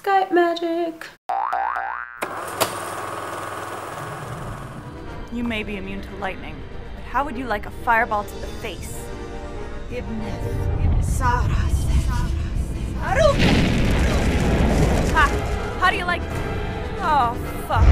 Skype magic. You may be immune to lightning, but how would you like a fireball to the face? How do you like... Oh, fuck.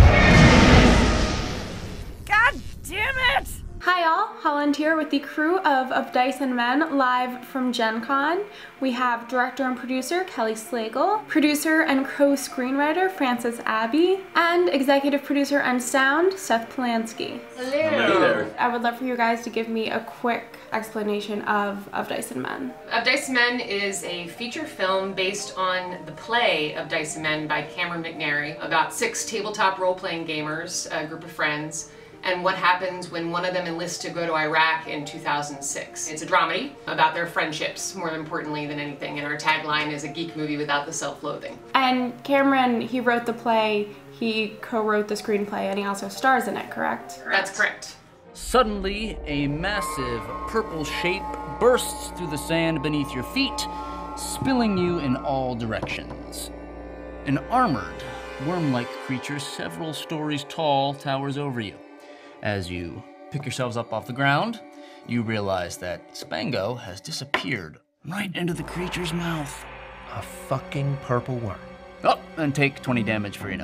God damn it! Hi all, Holland here with the crew of Dice and Men, live from Gen Con. We have director and producer Kelly Slagle, producer and co-screenwriter Francis Abbey, and executive producer and sound Seth Polansky. Hello. Hello there. I would love for you guys to give me a quick explanation of Dice and Men. Of Dice and Men is a feature film based on the play of Dice and Men by Cameron McNary about 6 tabletop role-playing gamers, a group of friends, and what happens when one of them enlists to go to Iraq in 2006. It's a dramedy about their friendships, more importantly than anything, and our tagline is a geek movie without the self-loathing. And Cameron, he wrote the play, he co-wrote the screenplay, and he also stars in it, correct? That's correct. Suddenly, a massive purple shape bursts through the sand beneath your feet, spilling you in all directions. An armored, worm-like creature several stories tall towers over you. As you pick yourselves up off the ground, you realize that Spango has disappeared right into the creature's mouth. A fucking purple worm. Oh, and take 20 damage for,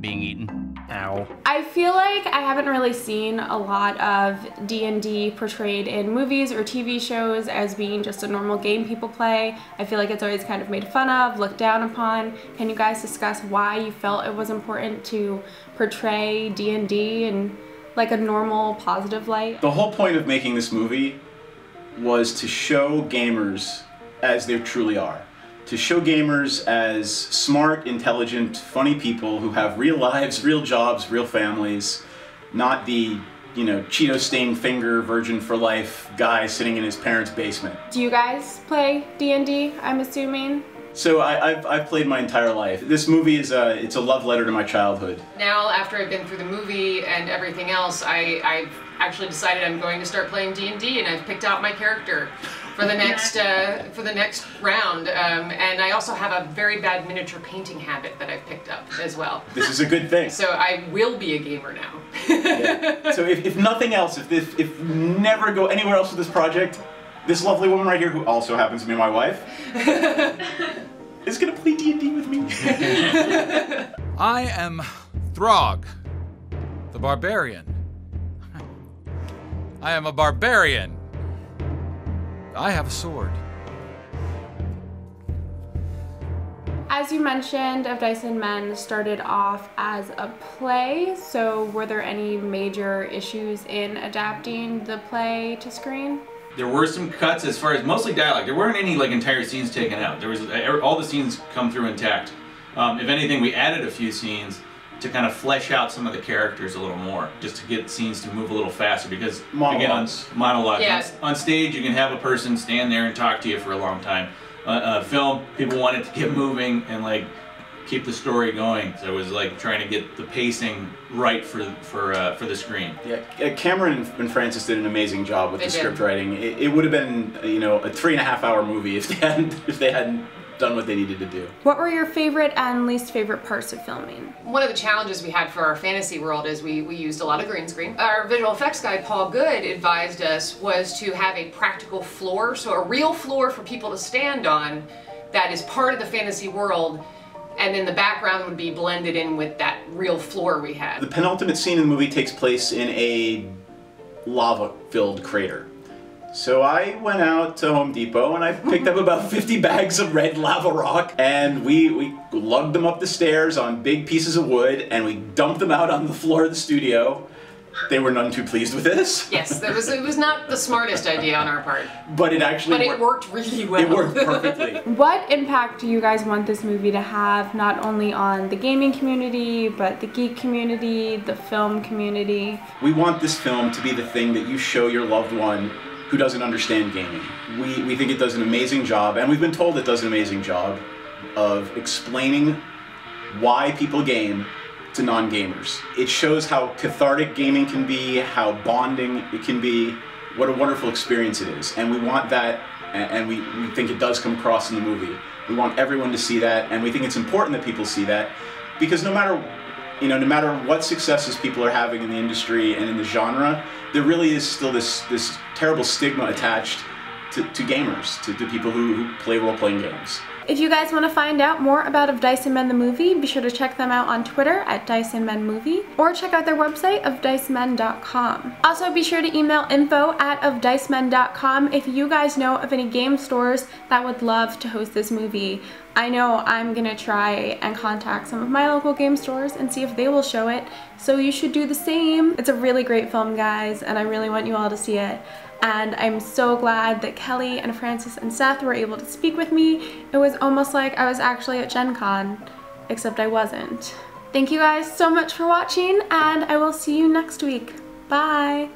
being eaten. Ow. I feel like I haven't really seen a lot of D&D portrayed in movies or TV shows as being just a normal game people play. I feel like it's always kind of made fun of, looked down upon. Can you guys discuss why you felt it was important to portray D&D in like a normal, positive light? The whole point of making this movie was to show gamers as they truly are. To show gamers as smart, intelligent, funny people who have real lives, real jobs, real families, not the, Cheeto-stained finger, virgin for life guy sitting in his parents' basement. Do you guys play D&D, I'm assuming? So I've played my entire life. This movie is it's a love letter to my childhood. Now, after I've been through the movie and everything else, I've actually decided I'm going to start playing D&D, and I've picked out my character for the next round. And I also have a very bad miniature painting habit that I've picked up as well. This is a good thing. So I will be a gamer now. Yeah. So if nothing else, if never go anywhere else with this project, this lovely woman right here, who also happens to be my wife, is gonna play D&D with me. I am Throg, the barbarian. I am a barbarian. I have a sword. As you mentioned, Of Dice and Men started off as a play, so were there any major issues in adapting the play to screen? There were some cuts as far as mostly dialogue. There weren't any entire scenes taken out. There was all the scenes come through intact. If anything, we added a few scenes to kind of flesh out some of the characters a little more, just to get scenes to move a little faster. Because monologues. Again, monologues. Yes. On stage, you can have a person stand there and talk to you for a long time. Film, people wanted to get moving and keep the story going. So it was trying to get the pacing right for the screen. Yeah, Cameron and Francis did an amazing job with the script writing. It would have been, a 3.5-hour movie if they hadn't done what they needed to do. What were your favorite and least favorite parts of filming? One of the challenges we had for our fantasy world is we used a lot of green screen. Our visual effects guy, Paul Good, advised us was to have a practical floor, so a real floor for people to stand on that is part of the fantasy world, and then the background would be blended in with that real floor we had. The penultimate scene in the movie takes place in a lava-filled crater. So I went out to Home Depot and I picked up about 50 bags of red lava rock, and we lugged them up the stairs on big pieces of wood, and we dumped them out on the floor of the studio. They were none too pleased with this. Yes, it was not the smartest idea on our part. But it actually worked. But it worked really well. It worked perfectly. What impact do you guys want this movie to have, not only on the gaming community, but the geek community, the film community? We want this film to be the thing that you show your loved one who doesn't understand gaming. We think it does an amazing job, and we've been told it does an amazing job of explaining why people game to non-gamers. It shows how cathartic gaming can be, how bonding it can be, what a wonderful experience it is. And we want that, and we think it does come across in the movie. We want everyone to see that, and we think it's important that people see that, because no matter what successes people are having in the industry and in the genre, there really is still this terrible stigma attached to gamers, to people who play role-playing games. If you guys want to find out more about Of Dice and Men the movie, be sure to check them out on Twitter at Dice and Men Movie, or check out their website, ofdicemen.com. Also, be sure to email info@ofdicemen.com if you guys know of any game stores that would love to host this movie. I know I'm gonna try and contact some of my local game stores and see if they will show it, so you should do the same. It's a really great film, guys, and I really want you all to see it. And I'm so glad that Kelly and Francis and Seth were able to speak with me. It was almost like I was actually at Gen Con, except I wasn't. Thank you guys so much for watching, and I will see you next week. Bye!